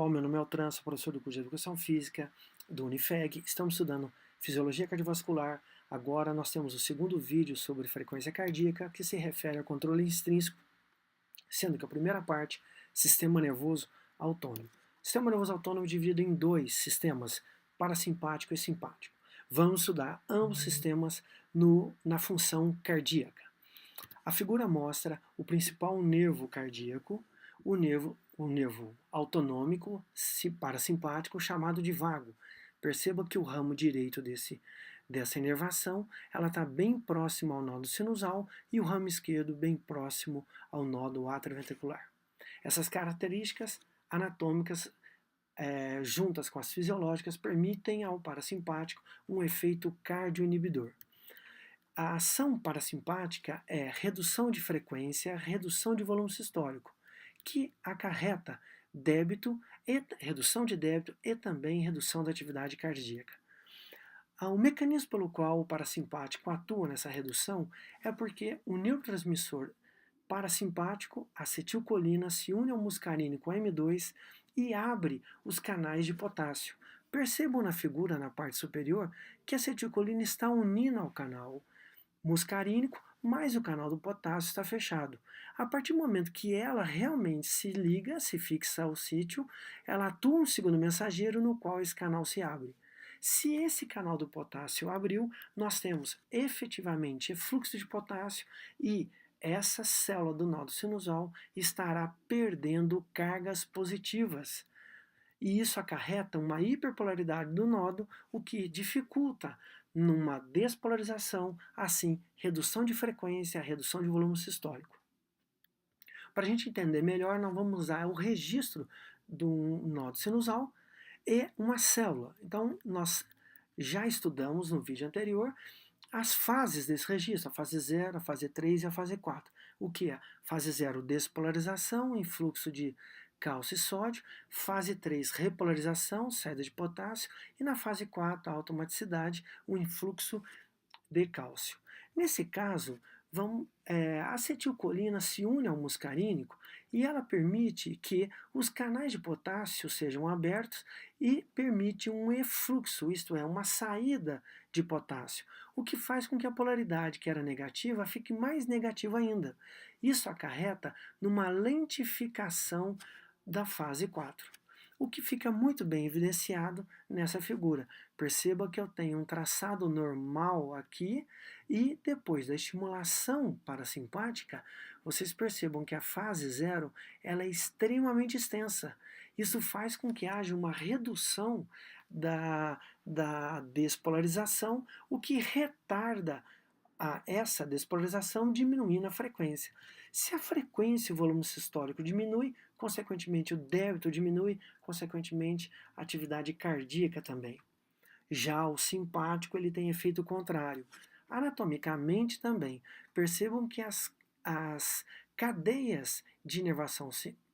Meu nome é Altran, sou professor do curso de Educação Física do Unifeg. Estamos estudando Fisiologia Cardiovascular. Agora nós temos o segundo vídeo sobre frequência cardíaca, que se refere ao controle extrínseco, sendo que a primeira parte, sistema nervoso autônomo. O sistema nervoso autônomo é dividido em dois sistemas, parasimpático e simpático. Vamos estudar ambos sistemas na função cardíaca. A figura mostra o principal nervo cardíaco, o nervo autonômico parasimpático, chamado de vago. Perceba que o ramo direito dessa inervação está bem próximo ao nódo sinusal e o ramo esquerdo bem próximo ao nódo atrioventricular. Essas características anatômicas juntas com as fisiológicas permitem ao parasimpático um efeito cardioinibidor. A ação parasimpática é redução de frequência, redução de volume sistólico, que acarreta redução de débito e também redução da atividade cardíaca. O mecanismo pelo qual o parasimpático atua nessa redução é porque o neurotransmissor parasimpático, acetilcolina, se une ao muscarínico M2 e abre os canais de potássio. Percebam na figura, na parte superior, que a acetilcolina está unindo ao canal muscarínico, mas o canal do potássio está fechado. A partir do momento que ela realmente se liga, se fixa ao sítio, ela atua um segundo mensageiro no qual esse canal se abre. Se esse canal do potássio abriu, nós temos efetivamente fluxo de potássio e essa célula do nódo sinusal estará perdendo cargas positivas. E isso acarreta uma hiperpolaridade do nódo, o que dificulta numa despolarização, assim, redução de frequência, redução de volume sistólico. Para a gente entender melhor, nós vamos usar o registro do nódo sinusal e uma célula. Então, nós já estudamos no vídeo anterior as fases desse registro, a fase 0, a fase 3 e a fase 4. O que é? Fase 0, despolarização, influxo de cálcio e sódio. Fase 3, repolarização, saída de potássio. E na fase 4, a automaticidade, o influxo de cálcio. Nesse caso, a acetilcolina se une ao muscarínico e ela permite que os canais de potássio sejam abertos e permite um efluxo, isto é, uma saída de potássio, o que faz com que a polaridade que era negativa fique mais negativa ainda. Isso acarreta numa lentificação da fase 4. O que fica muito bem evidenciado nessa figura. Perceba que eu tenho um traçado normal aqui e depois da estimulação parasimpática, vocês percebam que a fase 0 ela é extremamente extensa. Isso faz com que haja uma redução da despolarização, o que retarda essa despolarização diminuindo a frequência. Se a frequência e o volume sistólico diminui, consequentemente o débito diminui, consequentemente a atividade cardíaca também. Já o simpático ele tem efeito contrário. Anatomicamente também, percebam que as cadeias de inervação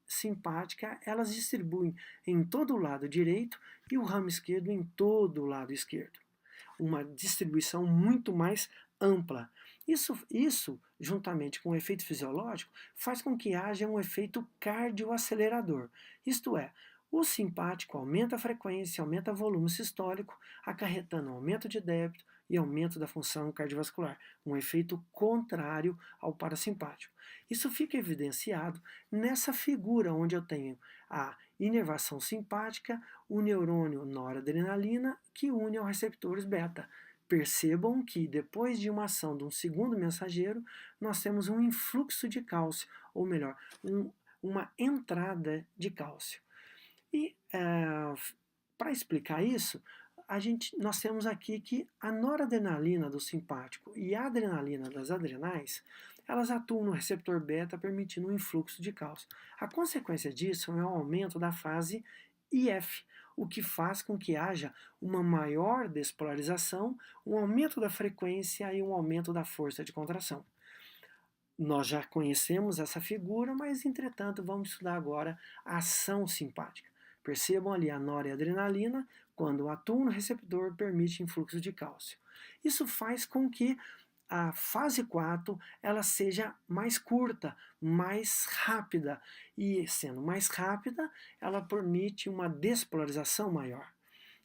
simpática, elas distribuem em todo o lado direito e o ramo esquerdo em todo o lado esquerdo. Uma distribuição muito mais ampla. Isso, juntamente com o efeito fisiológico, faz com que haja um efeito cardioacelerador. Isto é, o simpático aumenta a frequência, aumenta o volume sistólico, acarretando aumento de débito e aumento da função cardiovascular, um efeito contrário ao parasimpático. Isso fica evidenciado nessa figura onde eu tenho a inervação simpática, o neurônio noradrenalina que une aos receptores beta. Percebam que depois de uma ação de um segundo mensageiro, nós temos um influxo de cálcio, ou melhor, uma entrada de cálcio. E para explicar isso, nós temos aqui que a noradrenalina do simpático e a adrenalina das adrenais, elas atuam no receptor beta, permitindo um influxo de cálcio. A consequência disso é o aumento da fase IF, o que faz com que haja uma maior despolarização, um aumento da frequência e um aumento da força de contração. Nós já conhecemos essa figura, mas entretanto vamos estudar agora a ação simpática. Percebam ali a noradrenalina, quando atua no receptor, permite influxo de cálcio. Isso faz com que a fase 4 ela seja mais curta, mais rápida. E sendo mais rápida, ela permite uma despolarização maior,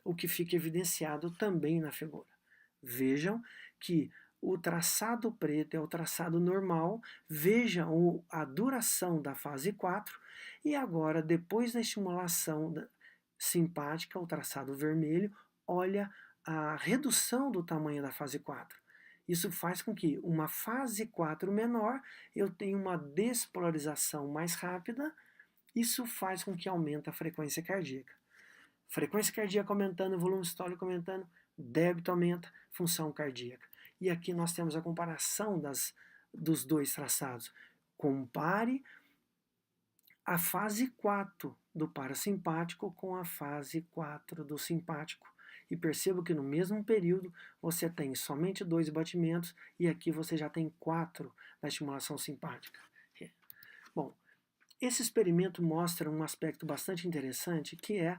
o que fica evidenciado também na figura. Vejam que o traçado preto é o traçado normal, vejam a duração da fase 4, e agora, depois da estimulação simpática, o traçado vermelho, olha a redução do tamanho da fase 4. Isso faz com que uma fase 4 menor eu tenha uma despolarização mais rápida, isso faz com que aumente a frequência cardíaca. Frequência cardíaca aumentando, volume sistólico aumentando, débito aumenta, função cardíaca. E aqui nós temos a comparação dos dois traçados. Compare a fase 4 do parasimpático com a fase 4 do simpático. E perceba que no mesmo período você tem somente 2 batimentos e aqui você já tem 4 da estimulação simpática. Bom, esse experimento mostra um aspecto bastante interessante, que é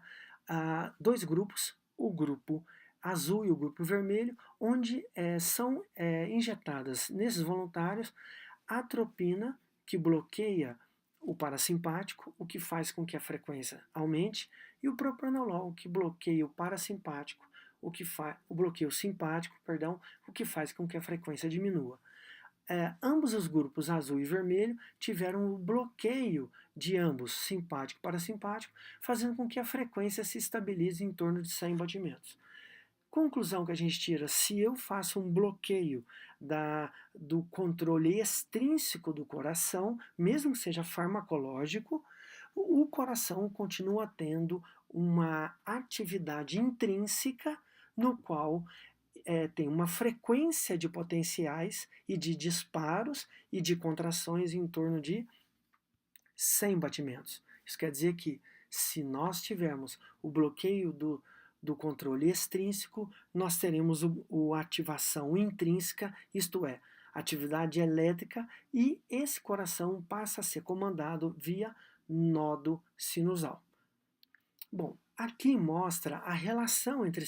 dois grupos, o grupo azul e o grupo vermelho, onde são injetadas nesses voluntários atropina, que bloqueia o parasimpático, o que faz com que a frequência aumente, e o propranolol, que bloqueia o parasimpático, bloqueia o simpático, perdão, o que faz com que a frequência diminua. Ambos os grupos azul e vermelho tiveram o bloqueio de ambos, simpático e parasimpático, fazendo com que a frequência se estabilize em torno de 100 batimentos. Conclusão que a gente tira: se eu faço um bloqueio do controle extrínseco do coração, mesmo que seja farmacológico, o coração continua tendo uma atividade intrínseca no qual tem uma frequência de potenciais e de disparos e de contrações em torno de 100 batimentos. Isso quer dizer que, se nós tivermos o bloqueio do controle extrínseco, nós teremos a ativação intrínseca, isto é, atividade elétrica, e esse coração passa a ser comandado via nodo sinusal. Bom, aqui mostra a relação entre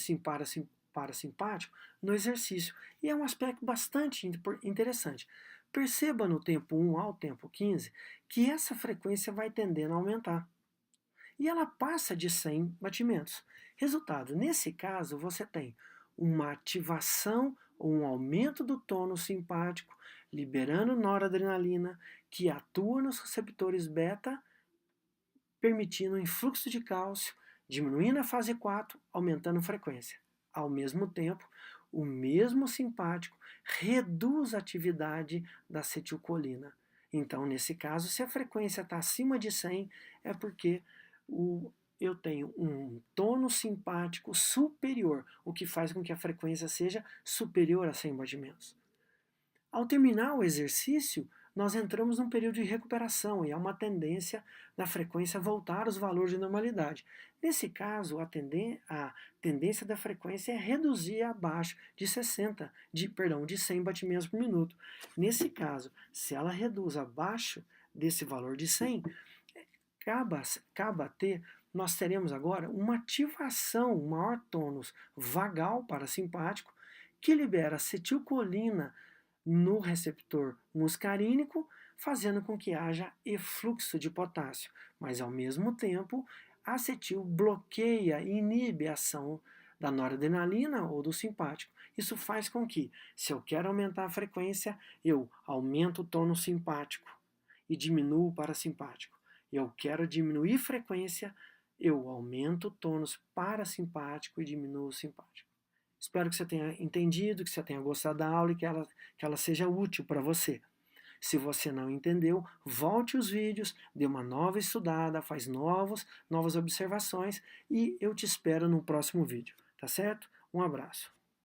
parasimpático no exercício, e é um aspecto bastante interessante. Perceba no tempo 1 ao tempo 15 que essa frequência vai tendendo a aumentar. E ela passa de 100 batimentos. Resultado, nesse caso, você tem uma ativação ou um aumento do tônus simpático, liberando noradrenalina, que atua nos receptores beta, permitindo o influxo de cálcio, diminuindo a fase 4, aumentando a frequência. Ao mesmo tempo, o mesmo simpático reduz a atividade da acetilcolina. Então, nesse caso, se a frequência está acima de 100, é porque eu tenho um tônus simpático superior, o que faz com que a frequência seja superior a 100 batimentos. Ao terminar o exercício, nós entramos num período de recuperação e há uma tendência da frequência voltar aos valores de normalidade. Nesse caso, a tendência da frequência é reduzir abaixo de 100 batimentos por minuto. Nesse caso, se ela reduz abaixo desse valor de 100, nós teremos agora uma ativação, um maior tônus vagal parasimpático, que libera acetilcolina no receptor muscarínico, fazendo com que haja efluxo de potássio. Mas, ao mesmo tempo, a acetil bloqueia e inibe a ação da noradrenalina ou do simpático. Isso faz com que, se eu quero aumentar a frequência, eu aumento o tônus simpático e diminuo o parasimpático. Eu quero diminuir frequência, eu aumento o tônus parasimpático e diminuo o simpático. Espero que você tenha entendido, que você tenha gostado da aula e que ela seja útil para você. Se você não entendeu, volte os vídeos, dê uma nova estudada, faz novas observações e eu te espero no próximo vídeo, tá certo? Um abraço.